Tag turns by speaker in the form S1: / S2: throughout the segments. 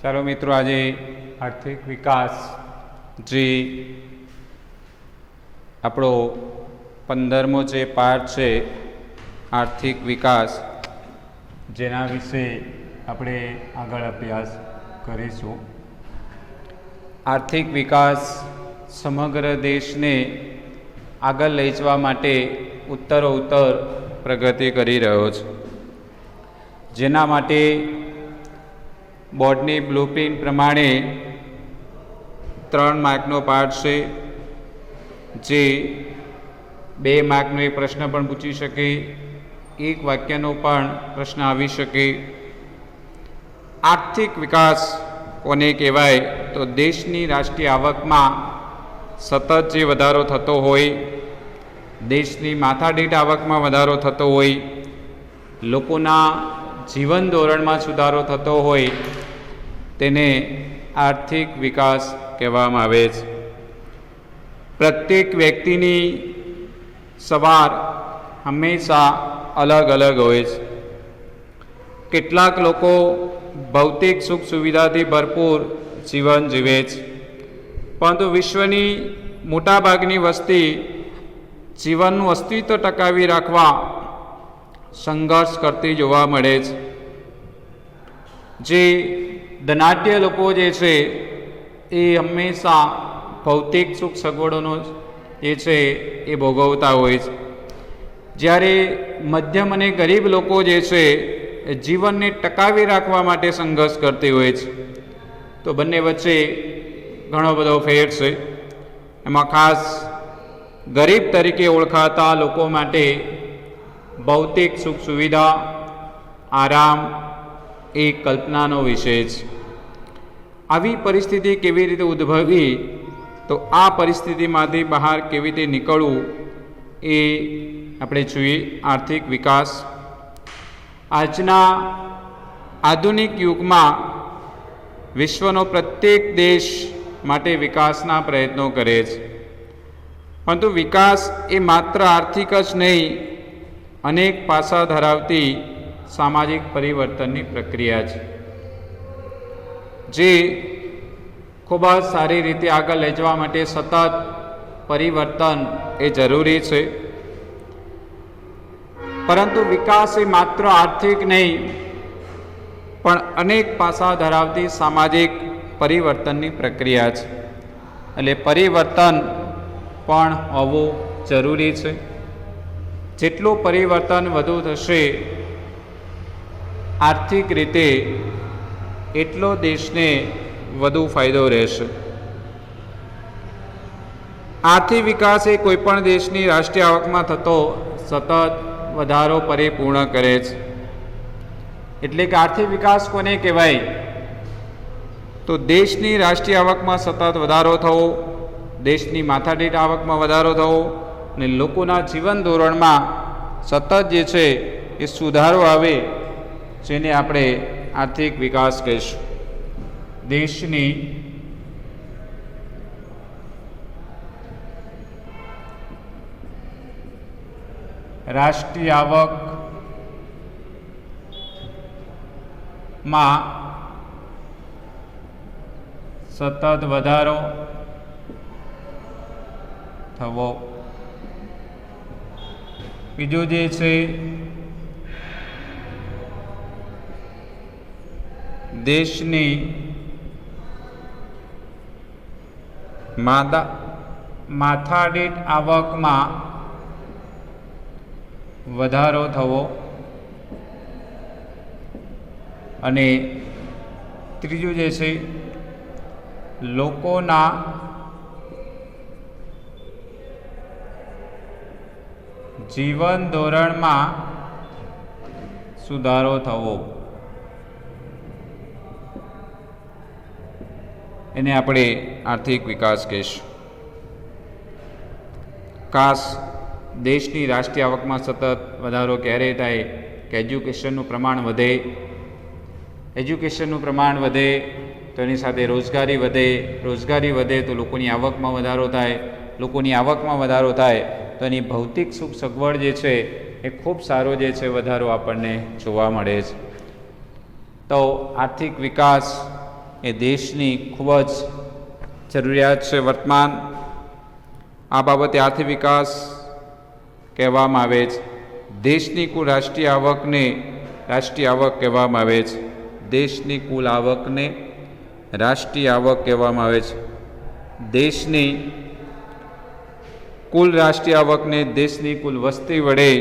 S1: ચાલો મિત્રો, આજે આર્થિક વિકાસ જે આપણો 15મો જે પાઠ છે આર્થિક વિકાસ, જેના વિશે આપણે આગળ અભ્યાસ કરીશું. આર્થિક વિકાસ સમગ્ર દેશને આગળ લઈ જવા માટે ઉત્તરોત્તર પ્રગતિ કરી રહ્યો છે, જેના માટે બોર્ડની બ્લુપ્રિન્ટ પ્રમાણે 3 માર્કનો પાઠ છે, જે 2 માર્કનો એક પ્રશ્ન પણ પૂછી શકે, 1 વાક્યનો પણ પ્રશ્ન આવી શકે. આર્થિક વિકાસ કોને કહેવાય? તો દેશની રાષ્ટ્રીય આવકમાં સતત જે વધારો થતો હોય, દેશની માથાદીઠ આવકમાં વધારો થતો હોય, લોકોના જીવન ધોરણમાં સુધારો થતો હોય, તેને આર્થિક વિકાસ કહેવામાં આવે છે. પ્રત્યેક વ્યક્તિની સવાર હંમેશા અલગ અલગ હોય છે. કેટલાક લોકો ભૌતિક સુખ સુવિધાથી ભરપૂર જીવન જીવે છે, પરંતુ વિશ્વની મોટાભાગની વસ્તી જીવનનું અસ્તિત્વ ટકાવી રાખવા સંઘર્ષ કરતી જોવા મળે છે. જે ધનાઢ્ય લોકો જે છે એ હંમેશા ભૌતિક સુખ સગવડોનો જે છે એ ભોગવતા હોય છે, જ્યારે મધ્યમ અને ગરીબ લોકો જે છે એ જીવનને ટકાવી રાખવા માટે સંઘર્ષ કરતી હોય છે. તો બંને વચ્ચે ઘણો બધો ફેર છે. એમાં ખાસ ગરીબ તરીકે ઓળખાતા લોકો માટે ભૌતિક સુખ સુવિધા, આરામ એ કલ્પનાનો વિષય છે. આવી પરિસ્થિતિ કેવી રીતે ઉદ્ભવી, તો આ પરિસ્થિતિમાંથી બહાર કેવી રીતે નીકળવું એ આપણે જોઈએ. આર્થિક વિકાસ આજના આધુનિક યુગમાં વિશ્વનો પ્રત્યેક દેશ માટે વિકાસના પ્રયત્નો કરે છે, પરંતુ વિકાસ એ માત્ર આર્થિક જ નહીં, અનેક પાસા ધરાવતી સામાજિક પરિવર્તનની પ્રક્રિયા છે, જે ખૂબ જ સારી રીતે આગળ લઈ જવા માટે સતત પરિવર્તન એ જરૂરી છે. પરંતુ વિકાસ એ માત્ર આર્થિક નહીં, પણ અનેક પાસા ધરાવતી સામાજિક પરિવર્તનની પ્રક્રિયા છે. એટલે પરિવર્તન પણ હોવું જરૂરી છે. જેટલું પરિવર્તન વધુ થશે આર્થિક રીતે, એટલો દેશને વધુ ફાયદો રહેશે. આર્થિક વિકાસ એ કોઈપણ દેશની રાષ્ટ્રીય આવકમાં થતો સતત વધારો પરિપૂર્ણ કરે છે. એટલે કે આર્થિક વિકાસ કોને કહેવાય? તો દેશની રાષ્ટ્રીય આવકમાં સતત વધારો થવો, દેશની માથાદીઠ આવકમાં વધારો થવો અને લોકોના જીવન ધોરણમાં સતત જે છે એ સુધારો આવે, જેને આપણે આર્થિક વિકાસ કહીશું. દેશની રાષ્ટ્રીય આવકમાં સતત વધારો થવો. બીજું જે છે, દેશની માથાદીઠ આવકમાં વધારો થવો. અને ત્રીજું જે છે, લોકોના જીવન ધોરણમાં સુધારો થવો. એને આપણે આર્થિક વિકાસ કહીશું. ખાસ દેશની રાષ્ટ્રીય આવકમાં સતત વધારો ક્યારે થાય કે એજ્યુકેશનનું પ્રમાણ વધે. એજ્યુકેશનનું પ્રમાણ વધે તો એની સાથે રોજગારી વધે, રોજગારી વધે તો લોકોની આવકમાં વધારો થાય, લોકોની આવકમાં વધારો થાય તો એની ભૌતિક સુખ સગવડ જે છે એ ખૂબ સારો જે છે વધારો આપણને જોવા મળે છે. તો આર્થિક વિકાસ એ દેશની ખૂબ જ જરૂરિયાત છે વર્તમાન. આ બાબતે આર્થિક વિકાસ કહેવામાં આવે છે. દેશની કુલ રાષ્ટ્રીય આવકને રાષ્ટ્રીય આવક કહેવામાં આવે છે. દેશની કુલ આવકને રાષ્ટ્રીય આવક કહેવામાં આવે છે. દેશની કુલ રાષ્ટ્રીય આવકને દેશની કુલ વસ્તી વડે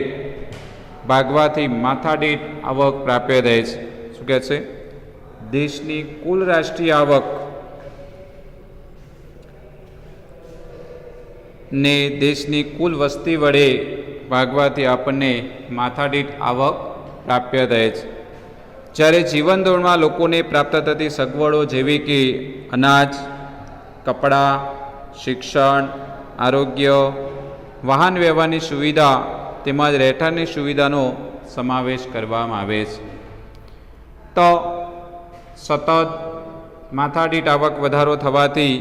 S1: ભાગવાથી માથાદીઠ આવક પ્રાપ્ય રહે છે. શું કહે છે? દેશની કુલ રાષ્ટ્રીય આવક ને દેશની કુલ વસ્તી વડે ભાગવાથી આપણને માથાદીઠ આવક પ્રાપ્ય રહે છે. જ્યારે જીવન ધોરણમાં લોકોને પ્રાપ્ત થતી સગવડો જેવી કે અનાજ, કપડાં, શિક્ષણ, આરોગ્ય, વાહન વ્યવહારની સુવિધા તેમજ રહેઠાણની સુવિધાનો સમાવેશ કરવામાં આવે છે, તો સતત માથાદીઠ આવક વધારો થવાથી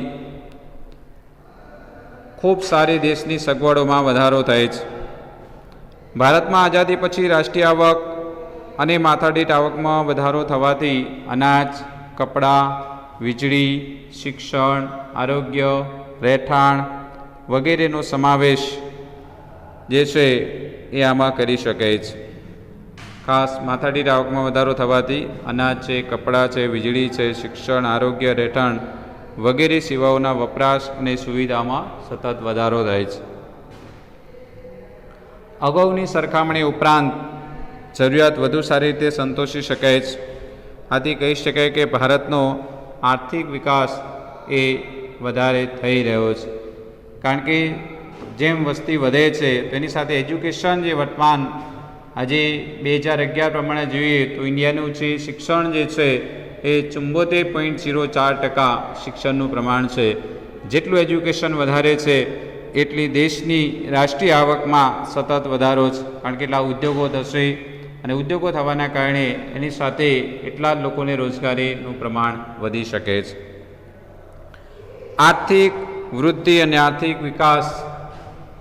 S1: ખૂબ સારી દેશની સગવડોમાં વધારો થાય છે. ભારતમાં આઝાદી પછી રાષ્ટ્રીય આવક અને માથાદીઠ આવકમાં વધારો થવાથી અનાજ, કપડાં, વીજળી, શિક્ષણ, આરોગ્ય, રહેઠાણ વગેરેનો સમાવેશ જે છે એ આમાં કરી શકાય છે. ખાસ માથાદીઠ આવકમાં વધારો થવાથી અનાજ છે, કપડાં છે, વીજળી છે, શિક્ષણ, આરોગ્ય, રહેઠાણ વગેરે સેવાઓના વપરાશ અને સુવિધામાં સતત વધારો થાય છે. અગાઉની સરખામણી ઉપરાંત જરૂરિયાત વધુ સારી રીતે સંતોષી શકાય છે. આથી કહી શકાય કે ભારતનો આર્થિક વિકાસ એ વધારે થઈ રહ્યો છે, કારણ કે જેમ વસ્તી વધે છે તેની સાથે એજ્યુકેશન જે વર્તમાન આજે 2011 પ્રમાણે જોઈએ તો ઇન્ડિયાનું જે શિક્ષણ જે છે એ 74.04% શિક્ષણનું પ્રમાણ છે. જેટલું એજ્યુકેશન વધારે છે એટલી દેશની રાષ્ટ્રીય આવકમાં સતત વધારો છે, કારણ કે એટલા ઉદ્યોગો થશે અને ઉદ્યોગો થવાના કારણે એની સાથે એટલા જ લોકોને રોજગારીનું પ્રમાણ વધી શકે છે. આર્થિક વૃદ્ધિ અને આર્થિક વિકાસ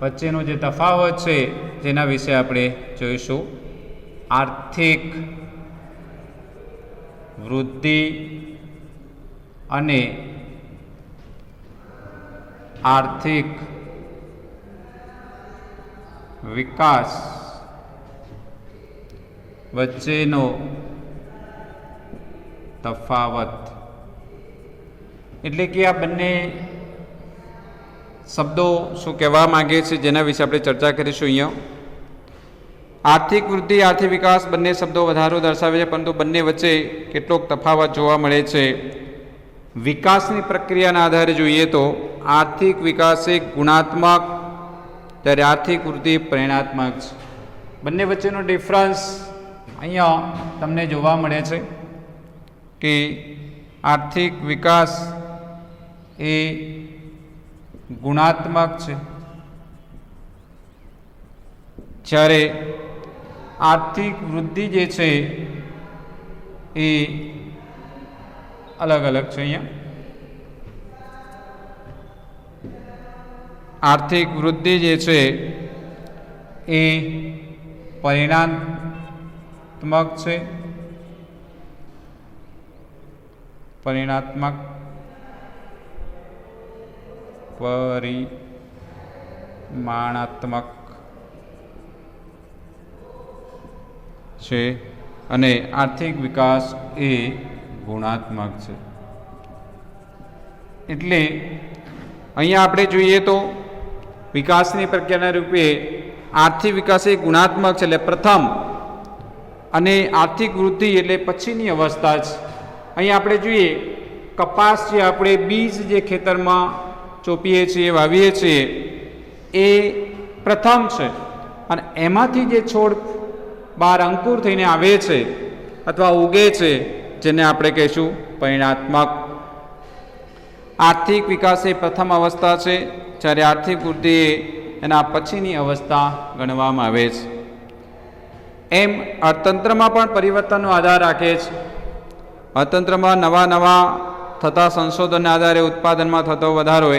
S1: વચ્ચેનો જે તફાવત છે જેના વિશે આપણે જોઈશું. આર્થિક વૃદ્ધિ અને આર્થિક વિકાસ વચ્ચેનો તફાવત એટલે કે આ બંને શબ્દો શું કહેવા માગે છે જેના વિશે આપણે ચર્ચા કરીશું. અહીંયા આર્થિક વૃદ્ધિ, આર્થિક વિકાસ બંને શબ્દો વધારો દર્શાવે છે, પરંતુ બંને વચ્ચે કેટલોક તફાવત જોવા મળે છે. વિકાસની પ્રક્રિયાના આધારે જોઈએ તો આર્થિક વિકાસ એ ગુણાત્મક, ત્યારે આર્થિક વૃદ્ધિ પરિણાત્મક છે. બંને વચ્ચેનો ડિફરન્સ અહીંયા તમને જોવા મળે છે કે આર્થિક વિકાસ એ ગુણાત્મક છે, જ્યારે આર્થિક વૃદ્ધિ જે છે એ અલગ અલગ છે. અહીંયા આર્થિક વૃદ્ધિ જે છે એ પરિણાત્મક છે, પરિણાત્મક પરિમાણાત્મક છે અને આર્થિક વિકાસ એ ગુણાત્મક છે. એટલે અહીંયા આપણે જોઈએ તો વિકાસની પ્રક્રિયાના રૂપે આર્થિક વિકાસ એ ગુણાત્મક છે, એટલે પ્રથમ, અને આર્થિક વૃદ્ધિ એટલે પછીની અવસ્થા છે. અહીંયા આપણે જોઈએ કપાસ જે આપણે બીજ જે ખેતરમાં ચોપીએ છીએ, વાવીએ છીએ, એ પ્રથમ છે અને એમાંથી જે છોડ બહાર અંકુર થઈને આવે છે અથવા ઉગે છે જેને આપણે કહીશું પરિણાત્મક. આર્થિક વિકાસ એ પ્રથમ અવસ્થા છે, જ્યારે આર્થિક વૃદ્ધિ એના પછીની અવસ્થા ગણવામાં આવે છે. એમ અર્થતંત્રમાં પણ પરિવર્તનનો આધાર રાખે છે. અર્થતંત્રમાં નવા થતા સંશોધનના આધારે ઉત્પાદનમાં થતો વધારો એ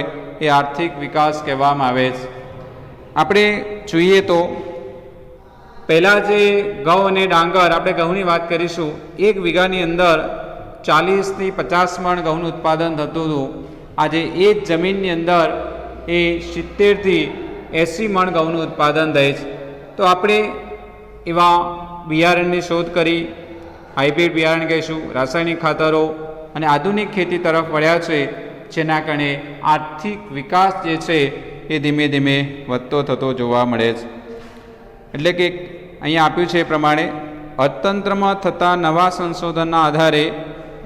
S1: આર્થિક વિકાસ કહેવામાં આવે છે. આપણે જોઈએ તો પહેલાં જે ઘઉં અને ડાંગર, આપણે ઘઉંની વાત કરીશું, 1 વીઘાની અંદર 40થી 50 મણ ઘઉંનું ઉત્પાદન થતું હતું, આજે એ જ જમીનની અંદર એ 70થી 80 મણ ઘઉંનું ઉત્પાદન થાય છે. તો આપણે એવા બિયારણની શોધ કરી, હાઇબ્રિડ બિયારણ કહીશું, રાસાયણિક ખાતરો અને આધુનિક ખેતી તરફ વળ્યા છે, જેના કારણે આર્થિક વિકાસ જે છે એ ધીમે ધીમે વધતો થતો જોવા મળે છે. એટલે કે અહીંયા આપ્યું છે એ પ્રમાણે અર્થતંત્રમાં થતા નવા સંશોધનના આધારે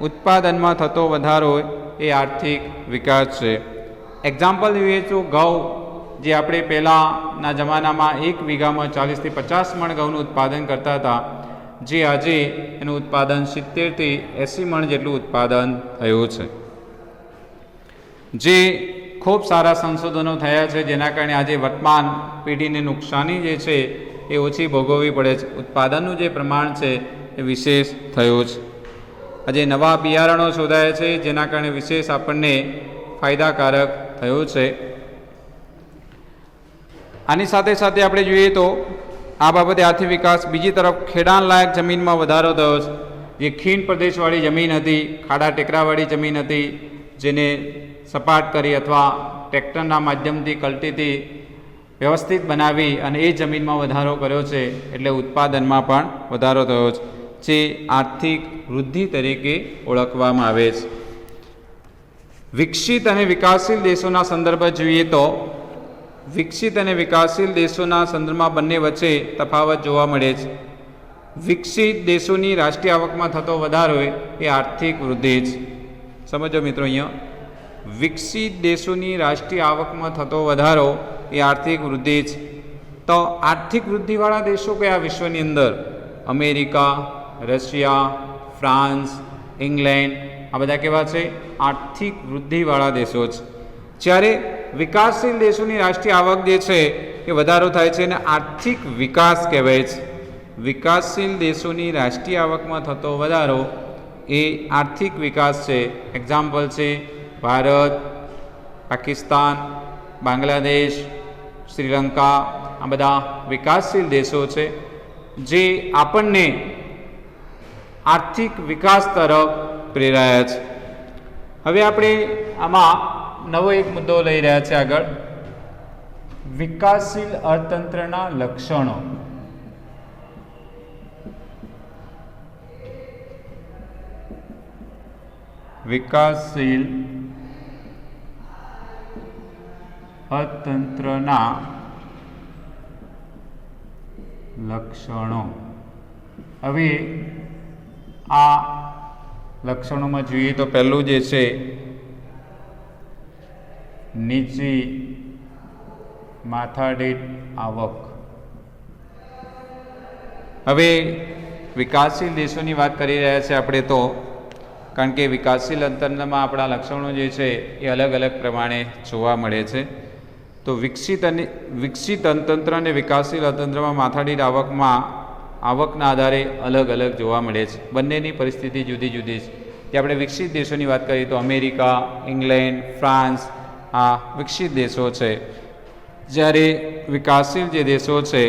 S1: ઉત્પાદનમાં થતો વધારો એ આર્થિક વિકાસ છે. એક્ઝામ્પલ જોઈએ તો ઘઉં, જે આપણે પહેલાંના જમાનામાં 1 વીઘામાં 40થી 50 મણ ઘઉંનું ઉત્પાદન કરતા હતા, જે આજે એનું ઉત્પાદન 70થી 80 મણ જેટલું ઉત્પાદન થયું છે. જે ખૂબ સારા સંશોધનો થયા છે, જેના કારણે આજે વર્તમાન પેઢીને નુકસાની જે છે એ ઓછી ભોગવવી પડે છે. ઉત્પાદનનું જે પ્રમાણ છે એ વિશેષ થયું છે. આજે નવા બિયારણો શોધાયા છે, જેના કારણે વિશેષ આપણને ફાયદાકારક થયું છે. આની સાથે સાથે આપણે જોઈએ તો આ બાબતે આર્થિક વિકાસ, બીજી તરફ ખેડાણ લાયક જમીનમાં વધારો થયો છે. જે ખીણ પ્રદેશવાળી જમીન હતી, ખાડા ટેકરાવાળી જમીન હતી, જેને સપાટ કરી અથવા ટ્રેક્ટરના માધ્યમથી કલ્ટીથી વ્યવસ્થિત બનાવી અને એ જમીનમાં વધારો કર્યો છે, એટલે ઉત્પાદનમાં પણ વધારો થયો છે, જે આર્થિક વૃદ્ધિ તરીકે ઓળખવામાં આવે છે. વિકસિત અને વિકાસશીલ દેશોના સંદર્ભે જોઈએ તો વિકસિત અને વિકાસશીલ દેશોના સંદર્ભમાં બંને વચ્ચે તફાવત જોવા મળે છે. વિકસિત દેશોની રાષ્ટ્રીય આવકમાં થતો વધારો એ આર્થિક વૃદ્ધિ છે. સમજો મિત્રો, અહીંયા વિકસિત દેશોની રાષ્ટ્રીય આવકમાં થતો વધારો એ આર્થિક વૃદ્ધિ છે. તો આર્થિક વૃદ્ધિવાળા દેશો કયા વિશ્વની અંદર? અમેરિકા, રશિયા, ફ્રાન્સ, ઇંગ્લેન્ડ, આ બધા કેવા છે? આર્થિક વૃદ્ધિવાળા દેશો છે. જ્યારે વિકાસશીલ દેશોની રાષ્ટ્રીય આવક જે છે એ વધારો થાય છે અને આર્થિક વિકાસ કહેવાય છે. વિકાસશીલ દેશોની રાષ્ટ્રીય આવકમાં થતો વધારો એ આર્થિક વિકાસ છે. એક્ઝામ્પલ છે ભારત, પાકિસ્તાન, બાંગ્લાદેશ, શ્રીલંકા, આ બધા વિકાસશીલ દેશો છે, જે આપણને આર્થિક વિકાસ તરફ પ્રેરાયા છે. હવે આપણે આમાં નવો એક મુદ્દો લઈ રહ્યા છે આગળ, વિકાસશીલ અર્થતંત્રના લક્ષણો. વિકાસશીલ અર્થતંત્રના લક્ષણો. હવે આ લક્ષણોમાં જોઈએ તો પહેલું જે છે નીચી માથાદીઠ આવક. હવે વિકાસશીલ દેશોની વાત કરી રહ્યા છે આપણે, તો કારણ કે વિકાસશીલ અર્થતંત્રમાં આપણા લક્ષણો જે છે એ અલગ અલગ પ્રમાણે જોવા મળે છે. તો વિકસિત અર્થતંત્ર અને વિકાસશીલ અર્થતંત્રમાં માથાદીઠ આવકના આધારે અલગ અલગ જોવા મળે છે. બંનેની પરિસ્થિતિ જુદી જુદી છે. જે આપણે વિકસિત દેશોની વાત કરીએ તો અમેરિકા, ઇંગ્લેન્ડ, ફ્રાન્સ, આ વિકસિત દેશો છે. જ્યારે વિકાસશીલ જે દેશો છે,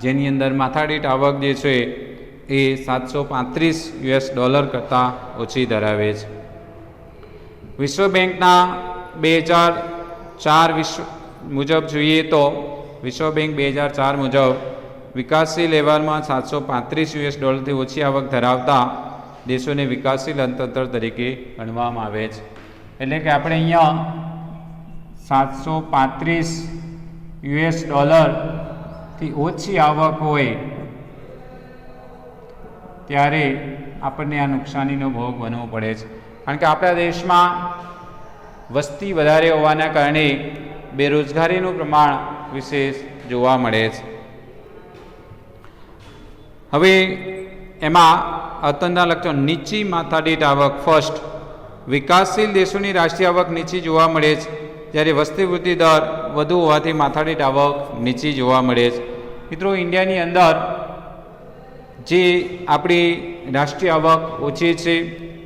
S1: જેની અંદર માથાદીઠ આવક જે છે એ $735 કરતાં ઓછી ધરાવે છે. વિશ્વ બેંકના 2004 મુજબ જોઈએ તો વિશ્વ બેંક 2004 મુજબ વિકાસશીલ અહેવાલમાં $735 ઓછી આવક ધરાવતા દેશોને વિકાસશીલ અર્થતંત્ર તરીકે ગણવામાં આવે છે. એટલે કે આપણે અહીંયા $735 ઓછી આવક હોય ત્યારે આપણને આ નુકસાનીનો ભોગ બનવો પડે છે. કારણ કે આપણા દેશમાં વસ્તી વધારે હોવાના કારણે બેરોજગારીનું પ્રમાણ વિશેષ જોવા મળે છે. હવે એમાં અર્થતંત્રના લક્ષણો, નીચી માથાદીઠ આવક. ફર્સ્ટ, વિકાસશીલ દેશોની રાષ્ટ્રીય આવક નીચી જોવા મળે છે, જ્યારે વસ્તી વૃદ્ધિ દર વધુ હોવાથી માથાદીઠ આવક નીચી જોવા મળે છે. મિત્રો, ઇન્ડિયાની અંદર જે આપણી રાષ્ટ્રીય આવક ઓછી છે,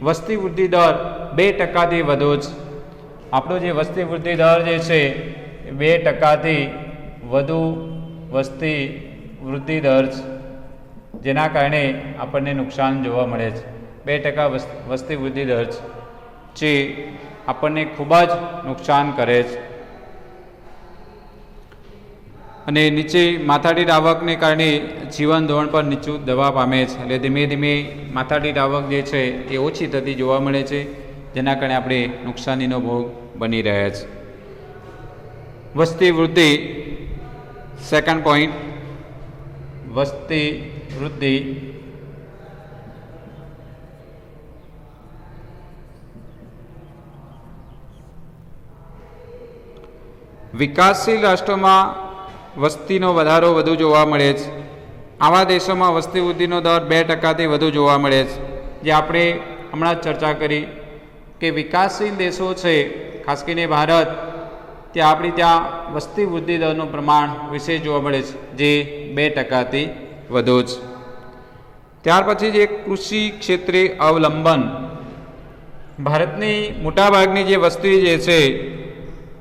S1: વસ્તી વૃદ્ધિ દર 2%થી વધુ છે. આપણો જે વસ્તી વૃદ્ધિ દર જે છે 2%થી વધુ વસ્તી વૃદ્ધિ દર છે, જેના કારણે આપણને નુકસાન જોવા મળે છે. 2% વસ્તી વૃદ્ધિ દર છે, જે આપણને ખૂબ જ નુકસાન કરે છે. અને નીચે માથાદીઠ આવકને કારણે જીવન ધોરણ પર નીચું દબાવ પામે છે. એટલે ધીમે ધીમે માથાદીઠ આવક જે છે એ ઓછી થતી જોવા મળે છે, જેના કારણે આપણે નુકસાનીનો ભોગ બની રહ્યા છે. વસ્તી વૃદ્ધિ, સેકન્ડ પોઈન્ટ, વસ્તી વૃદ્ધિ વિકાસશીલ રાષ્ટ્રોમાં વસ્તીનો વધારો વધુ જોવા મળે છે. આવા દેશોમાં વસ્તી વૃદ્ધિનો દર 2%થી વધુ જોવા મળે છે. જે આપણે હમણાં જ ચર્ચા કરી કે વિકાસશીલ દેશો છે, ખાસ કરીને ભારત, ત્યાં આપણી ત્યાં વસ્તી વૃદ્ધિ દરનું પ્રમાણ વિશેષ જોવા મળે છે, જે 2%થી વધુ છે. ત્યાર પછી જે કૃષિ ક્ષેત્રે અવલંબન, ભારતની મોટાભાગની જે વસ્તી જે છે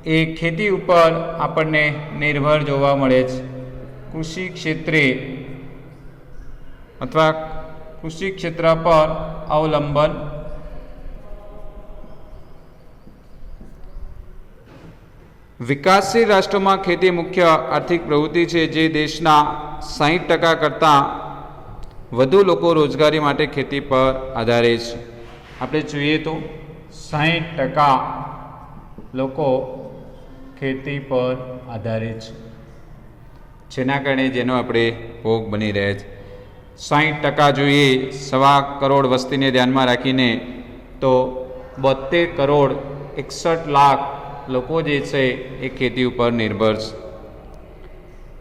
S1: એ ખેતી ઉપર આપણને નિર્ભર જોવા મળે છે. કૃષિ ક્ષેત્રે અથવા કૃષિ ક્ષેત્ર પર અવલંબન. વિકાસશીલ રાષ્ટ્રોમાં ખેતી મુખ્ય આર્થિક પ્રવૃત્તિ છે, જે દેશના 60% કરતાં વધુ લોકો રોજગારી માટે ખેતી પર આધારિત છે. આપણે જોઈએ તો 60% લોકો ખેતી પર આધારિત છે, જેના કારણે જેનો આપણે ભોગ બની રહ્યા છે. 60% જોઈએ 1.25 કરોડ વસ્તીને ધ્યાનમાં રાખીને તો 72 કરોડ 61 લાખ લોકો જે છે એ ખેતી ઉપર નિર્ભર છે.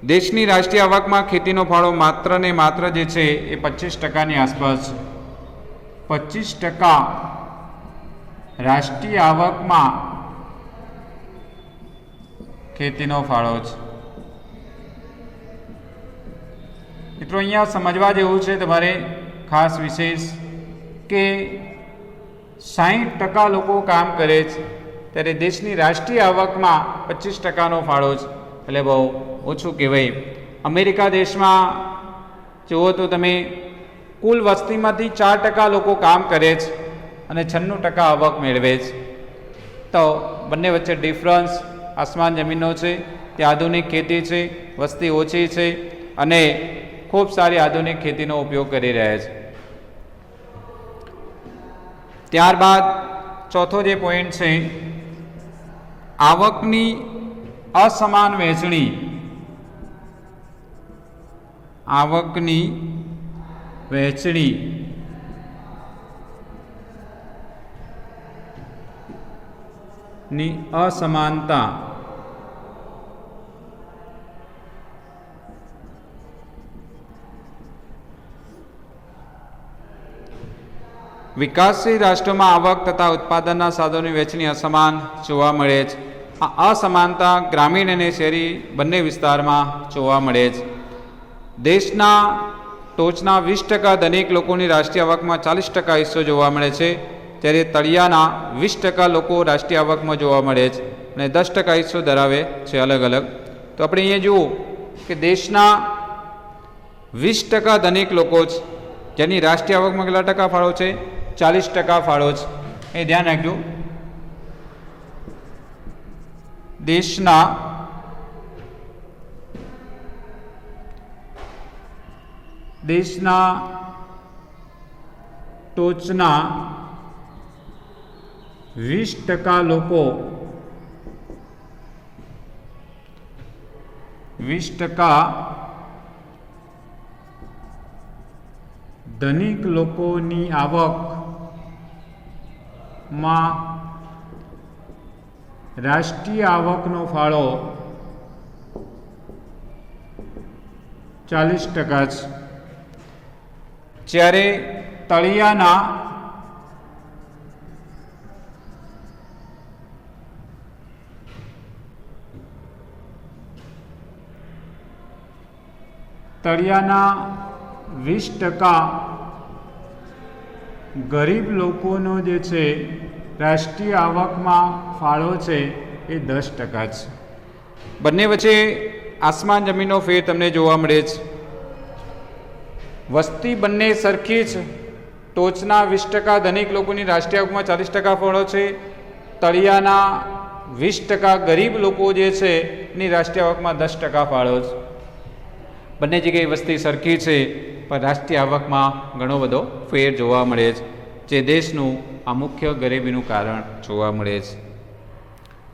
S1: દેશની રાષ્ટ્રીય આવકમાં ખેતીનો ફાળો માત્ર ને માત્ર જે છે એ 25%ની આસપાસ છે. 25% રાષ્ટ્રીય આવકમાં ખેતીનો ફાળો છે. મિત્રો, અહીંયા સમજવા જેવું છે તમારે ખાસ વિશેષ કે 60% લોકો કામ કરે છે, ત્યારે દેશની રાષ્ટ્રીય આવકમાં 25%નો ફાળો છે, એટલે બહુ ઓછું કહેવાય. અમેરિકા દેશમાં જુઓ તો તમે કુલ વસ્તીમાંથી 4% લોકો કામ કરે છે અને 96% આવક મેળવે છે. તો બંને વચ્ચે ડિફરન્સ આસમાન જમીનનો છે. ત્યાં આધુનિક ખેતી છે, વસ્તી ઓછી છે અને ખૂબ સારી આધુનિક ખેતીનો ઉપયોગ કરી રહ્યા છે. ત્યારબાદ ચોથો જે પોઈન્ટ છે, આવકની અસમાન વહેંચણી. આવકની વહેંચણી ની અસમાનતા. વિકાસશીલ રાષ્ટ્રોમાં આવક તથા ઉત્પાદનના સાધનોની વહેંચણી અસમાન જોવા મળે છે. આ અસમાનતા ગ્રામીણ અને શહેરી બંને વિસ્તારમાં જોવા મળે છે. દેશના ટોચના 20% ધનિક લોકોની રાષ્ટ્રીય આવકમાં 40% હિસ્સો જોવા મળે છે, જ્યારે તળિયાના 20% લોકો રાષ્ટ્રીય આવકમાં જોવા મળે છે અને 10% હિસ્સો ધરાવે છે અલગ અલગ. તો આપણે અહીંયા જુઓ કે દેશના 20% ધનિક લોકો છે, જેની રાષ્ટ્રીય આવકમાં કેટલા ટકા ફાળો છે? 40% ફાળો છે. એ ધ્યાન રાખજો. દેશના ટોચના 20% લોકો 20% ધનિક લોકોની આવકમાં રાષ્ટ્રીય આવકનો ફાળો 40% છે, જ્યારે તળિયાના 20% ગરીબ લોકોનો જે છે રાષ્ટ્રીય આવકમાં ફાળો છે એ 10% છે. બંને વચ્ચે આસમાન જમીનનો ફેર તમને જોવા મળે છે. વસ્તી બંને સરખી છે, ટોચના 20% ધનિક લોકોની રાષ્ટ્રીય આવકમાં 40% ફાળો છે. તળિયાના 20% ગરીબ લોકો જે છે એની રાષ્ટ્રીય આવકમાં 10% ફાળો છે. બંને જગ્યાએ વસ્તી સરખી છે, પણ રાષ્ટ્રીય આવકમાં ઘણો બધો ફેર જોવા મળે છે, જે દેશનું આ મુખ્ય ગરીબીનું કારણ જોવા મળે છે.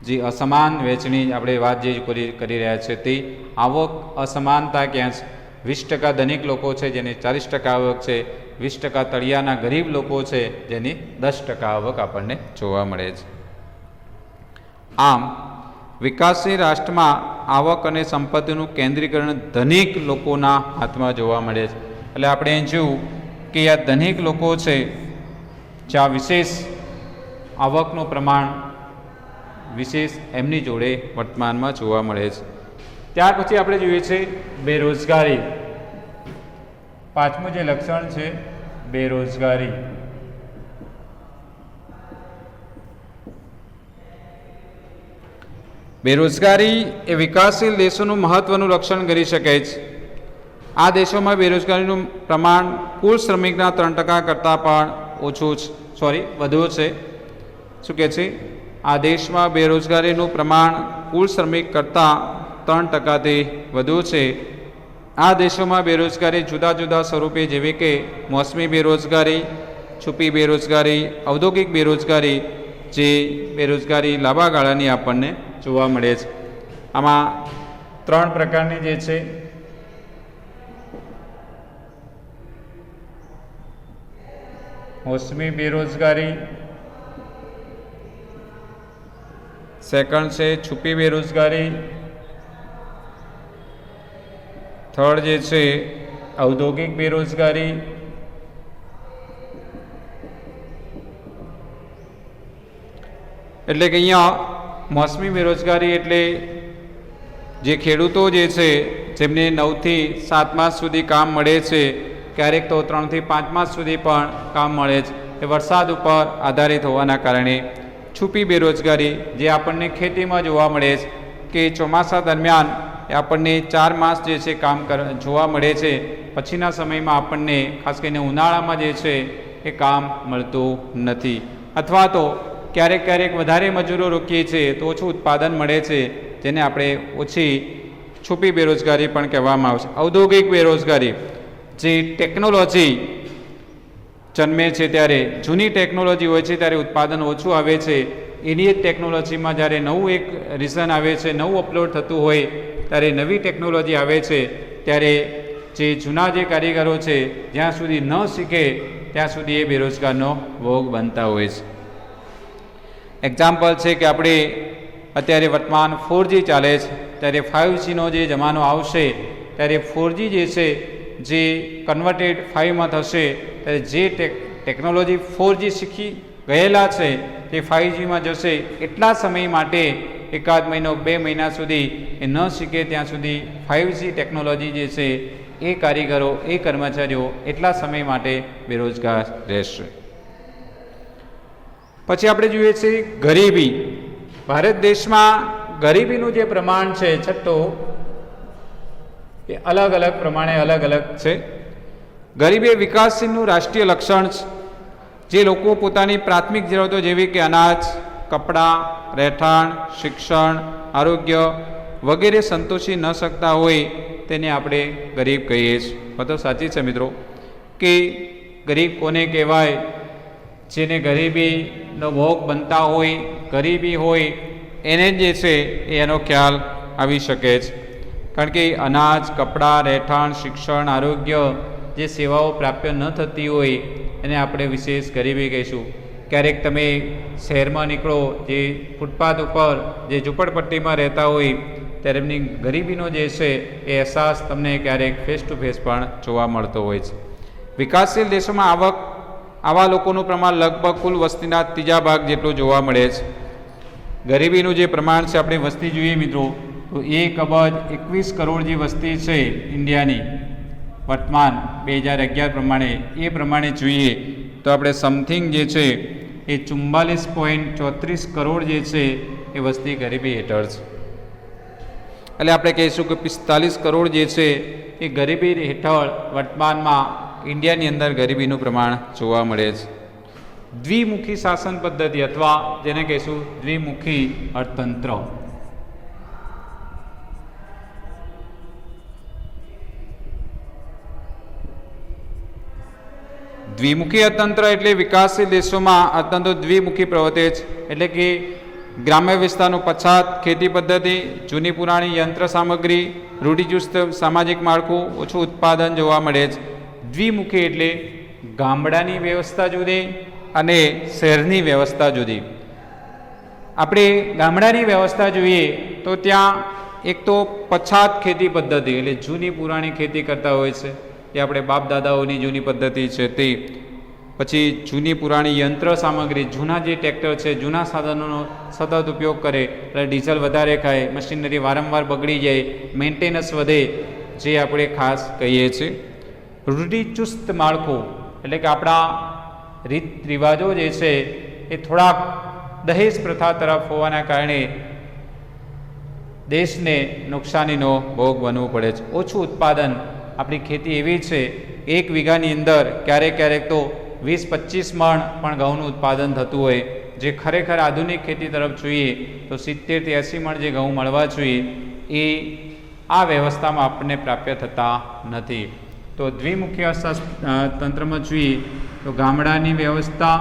S1: જે અસમાન વહેંચણી આપણે વાત જે કરી રહ્યા છે તે આવક અસમાનતા ક્યાં છે? 20% ધનિક લોકો છે જેની 40% આવક છે, 20% તળિયાના ગરીબ લોકો છે જેની 10% આવક આપણને જોવા મળે છે. આમ વિકાસશીલ રાષ્ટ્રમાં આવક અને સંપત્તિનું કેન્દ્રીકરણ ધનિક લોકોના હાથમાં જોવા મળે છે. એટલે આપણે અહીં જોયું કે આ ધનિક લોકો છે જ્યાં વિશેષ આવકનું પ્રમાણ વિશેષ એમની જોડે વર્તમાનમાં જોવા મળે છે. ત્યાર પછી આપણે જોઈએ છે બેરોજગારી. પાંચમું જે લક્ષણ છે બેરોજગારી. બેરોજગારી એ વિકાસશીલ દેશોનું મહત્વનું લક્ષણ ગણી શકાય છે. આ દેશોમાં બેરોજગારીનું પ્રમાણ કુલ શ્રમિકના 3% કરતાં પણ ઓછું છે, વધુ છે. શું કહે છે? આ દેશમાં બેરોજગારીનું પ્રમાણ કુલ શ્રમિક કરતાં 3%થી વધુ છે. આ દેશોમાં બેરોજગારી જુદા જુદા સ્વરૂપે જેવી કે મોસમી બેરોજગારી, છુપી બેરોજગારી, ઔદ્યોગિક બેરોજગારી, જે બેરોજગારી લાંબા ગાળાની આપણને જોવા મળે છે. આમાં 3 પ્રકારની જે છે મોસમી બેરોજગારી, સેકન્ડ છે છુપી બેરોજગારી, થર્ડ જે છે ઔદ્યોગિક બેરોજગારી. એટલે કે અહીંયા મોસમી બેરોજગારી એટલે જે ખેડૂતો જે છે જેમને 9 થી 7 માસ સુધી કામ મળે છે, ક્યારેક તો 3 થી 5 માસ સુધી પણ કામ મળે છે, એ વરસાદ ઉપર આધારિત હોવાના કારણે. છુપી બેરોજગારી જે આપણને ખેતીમાં જોવા મળે છે કે ચોમાસા દરમિયાન આપણને 4 માસ જે છે કામ જોવા મળે છે, પછીના સમયમાં આપણને ખાસ કરીને ઉનાળામાં જે છે એ કામ મળતું નથી, અથવા તો ક્યારેક ક્યારેક વધારે મજૂરો રોકીએ છીએ તો ઓછું ઉત્પાદન મળે છે, જેને આપણે ઓછી છુપી બેરોજગારી પણ કહેવામાં આવે છે. ઔદ્યોગિક બેરોજગારી જે ટેકનોલોજી જન્મે છે ત્યારે જૂની ટેકનોલોજી હોય છે ત્યારે ઉત્પાદન ઓછું આવે છે, એની જ ટેકનોલોજીમાં જ્યારે નવું એક રિઝન આવે છે, નવું અપલોડ થતું હોય ત્યારે નવી ટેકનોલોજી આવે છે, ત્યારે જે જૂના જે કારીગરો છે જ્યાં સુધી ન શીખે ત્યાં સુધી એ બેરોજગારનો ભોગ બનતા હોય છે. એક્ઝામ્પલ છે કે આપણે અત્યારે વર્તમાન 4G ચાલે છે, ત્યારે 5Gનો જે જમાનો આવશે ત્યારે 4G જે છે જે કન્વર્ટેડ 5માં થશે, ત્યારે જે ટેકનોલોજી 4G શીખી ગયેલા છે તે 5Gમાં જશે. એટલા સમય માટે 1 મહિનો 2 મહિના સુધી એ ન શીખે ત્યાં સુધી 5G ટેકનોલોજી જે છે એ કારીગરો, એ કર્મચારીઓ એટલા સમય માટે બેરોજગાર રહેશે. પછી આપણે જોઈએ છીએ ગરીબી. ભારત દેશમાં ગરીબીનું જે પ્રમાણ છે છઠ્ઠો એ અલગ અલગ પ્રમાણે અલગ અલગ છે. ગરીબી એ વિકાસશીલનું રાષ્ટ્રીય લક્ષણ છે, જે લોકો પોતાની પ્રાથમિક જરૂરતો જેવી કે અનાજ, કપડાં, રહેઠાણ, શિક્ષણ, આરોગ્ય વગેરે સંતોષી ન શકતા હોય તેને આપણે ગરીબ કહીએ છીએ. વાતો સાચી છે મિત્રો કે ગરીબ કોને કહેવાય? જેને ગરીબીનો ભોગ બનતા હોય, ગરીબી હોય એને જે છે એનો ખ્યાલ આવી શકે છે. કારણ કે અનાજ, કપડાં, રહેઠાણ, શિક્ષણ, આરોગ્ય જે સેવાઓ પ્રાપ્ય ન થતી હોય એને આપણે વિશેષ ગરીબી કહીશું. ક્યારેક તમે શહેરમાં નીકળો, જે ફૂટપાથ ઉપર જે ઝૂંપડપટ્ટીમાં રહેતા હોય ત્યારે એમની ગરીબીનો જે છે એ અહેસાસ તમને ક્યારેક ફેસ ટુ ફેસ પણ જોવા મળતો હોય છે. વિકાસશીલ દેશોમાં આવા લોકોનું પ્રમાણ લગભગ કુલ વસ્તીના 3 ભાગ જેટલું જોવા મળે છે. ગરીબીનું જે પ્રમાણ છે, આપણે વસ્તી જોઈએ મિત્રો તો 1 અબજ 21 કરોડ જે વસ્તી છે ઇન્ડિયાની વર્તમાન 2011 પ્રમાણે, એ પ્રમાણે જોઈએ તો આપણે સમથિંગ જે છે એ 44.34 કરોડ જે છે એ વસ્તી ગરીબી હેઠળ છે. એટલે આપણે કહીશું કે 45 કરોડ જે છે એ ગરીબી હેઠળ વર્તમાનમાં ઇન્ડિયાની અંદર ગરીબીનું પ્રમાણ જોવા મળે છે. દ્વિમુખી શાસન પદ્ધતિ અથવા જેને કહીશું દ્વિમુખી અર્થતંત્ર. દ્વિમુખી અર્થતંત્ર એટલે વિકાસશીલ દેશોમાં અર્થતંત્ર દ્વિમુખી પ્રવર્તે છે. એટલે કે ગ્રામ્ય વિસ્તારનું પછાત ખેતી પદ્ધતિ, જૂની પુરાણી યંત્ર સામગ્રી, રૂઢિચુસ્ત સામાજિક માળખું, ઓછું ઉત્પાદન જોવા મળે છે. દ્વિમુખી એટલે ગામડાની વ્યવસ્થા જુદી અને શહેરની વ્યવસ્થા જુદી. આપણે ગામડાની વ્યવસ્થા જોઈએ તો ત્યાં એક તો પછાત ખેતી પદ્ધતિ એટલે જૂની પુરાણી ખેતી કરતા હોય છે, એ આપણે બાપ દાદાઓની જૂની પદ્ધતિ છે તે. પછી જૂની પુરાણી યંત્ર સામગ્રી, જૂના જે ટ્રેક્ટર છે, જૂના સાધનોનો સતત ઉપયોગ કરે એટલે ડીઝલ વધારે ખાય, મશીનરી વારંવાર બગડી જાય, મેન્ટેનન્સ વધે, જે આપણે ખાસ કહીએ છીએ. રૂઢિચુસ્ત માળખું એટલે કે આપણા રીત રિવાજો જે છે એ થોડાક દહેજ પ્રથા તરફ હોવાના કારણે દેશને નુકસાનીનો ભોગ બનવું પડે છે. ઓછું ઉત્પાદન, આપણી ખેતી એવી છે એક વીઘાની અંદર ક્યારેક ક્યારેક તો 20-25 મણ પણ ઘઉંનું ઉત્પાદન થતું હોય, જે ખરેખર આધુનિક ખેતી તરફ જોઈએ તો 70-80 મણ જે ઘઉં મળવા જોઈએ એ આ વ્યવસ્થામાં આપણને પ્રાપ્ય થતા નથી. તો દ્વિમુખી તંત્રમાં જોઈએ તો ગામડાની વ્યવસ્થા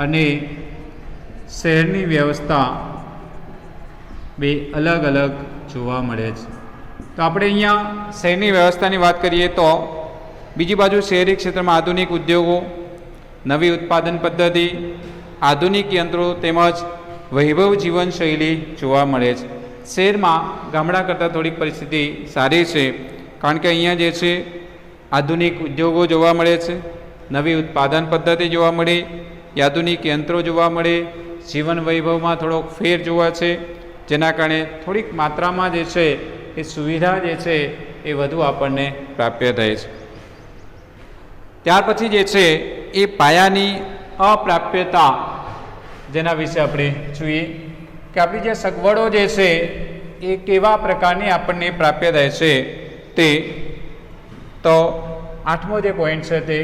S1: અને શહેરની વ્યવસ્થા બે અલગ અલગ જોવા મળે છે. તો આપણે અહીંયા શહેરની વ્યવસ્થાની વાત કરીએ તો બીજી બાજુ શહેરી ક્ષેત્રમાં આધુનિક ઉદ્યોગો, નવી ઉત્પાદન પદ્ધતિ, આધુનિક યંત્રો તેમજ વૈભવ જીવનશૈલી જોવા મળે છે. શહેરમાં ગામડા કરતાં થોડીક પરિસ્થિતિ સારી છે, કારણ કે અહીંયા જે છે આધુનિક ઉદ્યોગો જોવા મળે છે, નવી ઉત્પાદન પદ્ધતિ જોવા મળે, આધુનિક યંત્રો જોવા મળે, જીવન વૈભવમાં થોડોક ફેર જોવા છે, જેના કારણે થોડીક માત્રામાં જે છે એ સુવિધા જે છે એ વધુ આપણને પ્રાપ્ય થાય છે. ત્યાર પછી જે છે એ પાયાની અપ્રાપ્યતા, જેના વિશે આપણે જોઈએ કે આપણી જે સગવડો જે છે એ કેવા પ્રકારની આપણને પ્રાપ્ય થાય છે તે. તો 8મો જે પોઈન્ટ છે તે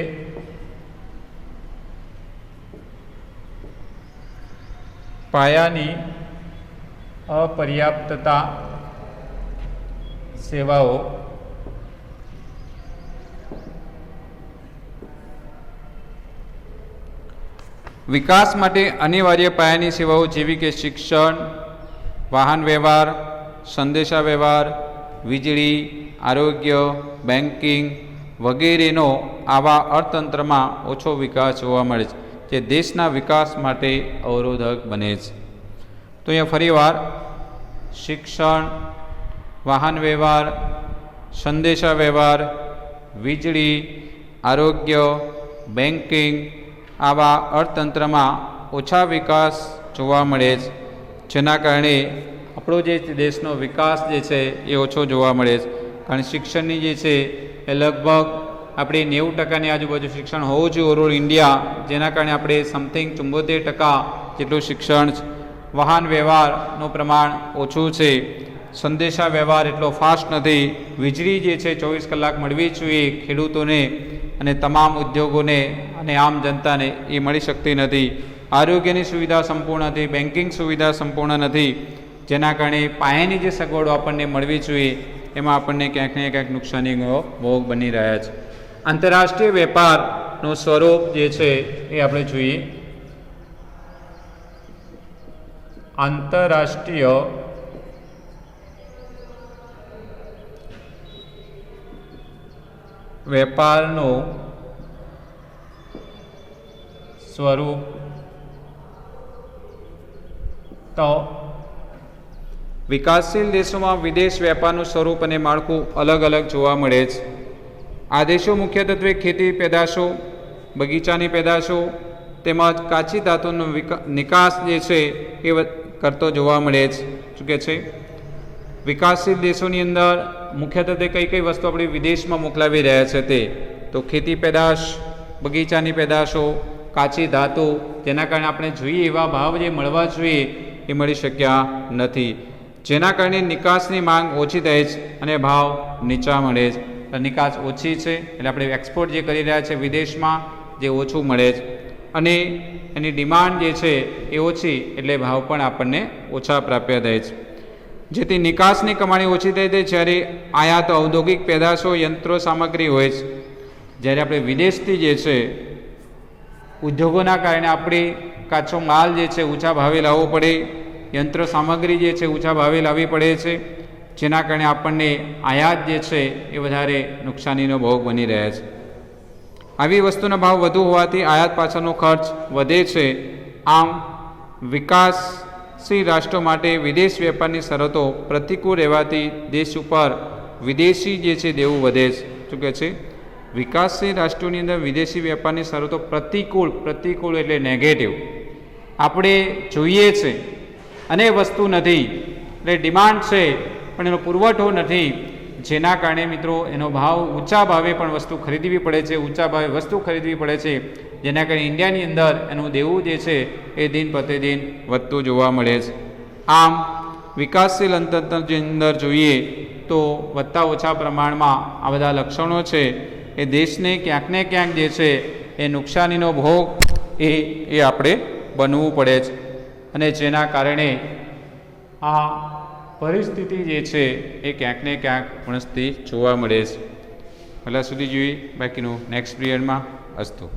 S1: પાયાની અપર્યાપ્તતા સેવાઓ વિકાસ માટે અનિવાર્ય પાયાની સેવાઓ જેવી કે શિક્ષણ, વાહન વ્યવહાર, સંદેશા વ્યવહાર, વીજળી, આરોગ્ય, બેન્કિંગ વગેરેનો આવા અર્થતંત્રમાં ઓછો વિકાસ જોવા મળે છે, જે દેશના વિકાસ માટે અવરોધક બને છે. તો અહીંયા ફરીવાર શિક્ષણ, વાહન વ્યવહાર, સંદેશા વ્યવહાર, વીજળી, આરોગ્ય, બેન્કિંગ આવા અર્થતંત્રમાં ઓછા વિકાસ જોવા મળે છે, જેના કારણે આપણો જે દેશનો વિકાસ જે છે એ ઓછો જોવા મળે છે. કારણ શિક્ષણની જે છે એ લગભગ આપણે 90% આજુબાજુ શિક્ષણ હોવું જોઈએ ઓવરઓલ ઇન્ડિયા, જેના કારણે આપણે સમથિંગ 74% જેટલું શિક્ષણ. વાહન વ્યવહારનું પ્રમાણ ઓછું છે, સંદેશા વ્યવહાર એટલો ફાસ્ટ નથી, વીજળી જે છે 24 કલાક મળવી જોઈએ ખેડૂતોને અને તમામ ઉદ્યોગોને અને આમ જનતાને, એ મળી શકતી નથી. આરોગ્યની સુવિધા સંપૂર્ણ નથી, બેન્કિંગ સુવિધા સંપૂર્ણ નથી, જેના કારણે પાયાની જે સગવડો આપણને મળવી જોઈએ એમાં આપણને ક્યાંક ને ક્યાંક નુકસાનીનો ભોગ બની રહ્યા છે. આંતરરાષ્ટ્રીય વેપારનું સ્વરૂપ જે છે એ આપણે જોઈએ. આંતરરાષ્ટ્રીય વેપારનું સ્વરૂપ તો વિકાસશીલ દેશોમાં વિદેશ વેપારનું સ્વરૂપ અને માળખું અલગ અલગ જોવા મળે છે. આ દેશો મુખ્યત્વે ખેતી પેદાશો, બગીચાની પેદાશો તેમજ કાચી ધાતુનો નિકાસ જે છે એ કરતો જોવા મળે છે. શું કહે છે? વિકાસશીલ દેશોની અંદર મુખ્યત્વે કઈ કઈ વસ્તુ આપણે વિદેશમાં મોકલાવી રહ્યા છે તે તો ખેતી પેદાશ, બગીચાની પેદાશો, કાચી ધાતુ, જેના કારણે આપણે જોઈએ એવા ભાવ જે મળવા જોઈએ એ મળી શક્યા નથી. જેના કારણે નિકાસની માંગ ઓછી થાય છે અને ભાવ નીચા મળે છે. નિકાસ ઓછી છે એટલે આપણે એક્સપોર્ટ જે કરી રહ્યા છે વિદેશમાં જે ઓછું મળે છે અને એની ડિમાન્ડ જે છે એ ઓછી એટલે ભાવ પણ આપણને ઓછા પ્રાપ્ય થાય છે. જેથી નિકાસની કમાણી ઓછી થઈ જાય જ્યારે આયાત ઔદ્યોગિક પેદાશો યંત્રો સામગ્રી હોય છે. જ્યારે આપણે વિદેશથી જે છે ઉદ્યોગોના કારણે આપણે કાચો માલ જે છે ઊંચા ભાવે લાવવો પડે, યંત્ર સામગ્રી જે છે ઊંચા ભાવે લાવવી પડે છે, જેના કારણે આપણને આયાત જે છે એ વધારે નુકસાનીનો ભોગ બની રહ્યા છે. આવી વસ્તુના ભાવ વધુ હોવાથી આયાત પાછળનો ખર્ચ વધે છે. આમ વિકાસશીલ રાષ્ટ્રો માટે વિદેશ વેપારની શરતો પ્રતિકૂળ રહેવાથી દેશ ઉપર વિદેશી જે છે દેવું વધે છે. શું કહે છે? વિકાસશીલ રાષ્ટ્રોની અંદર વિદેશી વેપારની શરતો પ્રતિકૂળ એટલે નેગેટિવ આપણે જોઈએ છે અને વસ્તુ નથી એટલે ડિમાન્ડ છે પણ એનો પુરવઠો નથી, જેના કારણે મિત્રો એનો ભાવ ઊંચા ભાવે પણ વસ્તુ ખરીદવી પડે છે, ઊંચા ભાવે વસ્તુ ખરીદવી પડે છે, જેના કારણે ઇન્ડિયાની અંદર એનું દેવું જે છે એ દિન પ્રતિદિન વધતું જોવા મળે છે. આમ વિકાસશીલ અર્થતંત્રની અંદર જોઈએ તો વધતા ઓછા પ્રમાણમાં આ બધા લક્ષણો છે એ દેશને ક્યાંક ને ક્યાંક જે છે એ નુકસાનીનો ભોગ એ આપણે બનવું પડે છે અને જેના કારણે આ પરિસ્થિતિ જે છે એ ક્યાંક ને ક્યાંક વણસતી જોવા મળે છે. પહેલાં સુધી જોઈએ, બાકીનું નેક્સ્ટ પિરિયડમાં. અસ્તુ.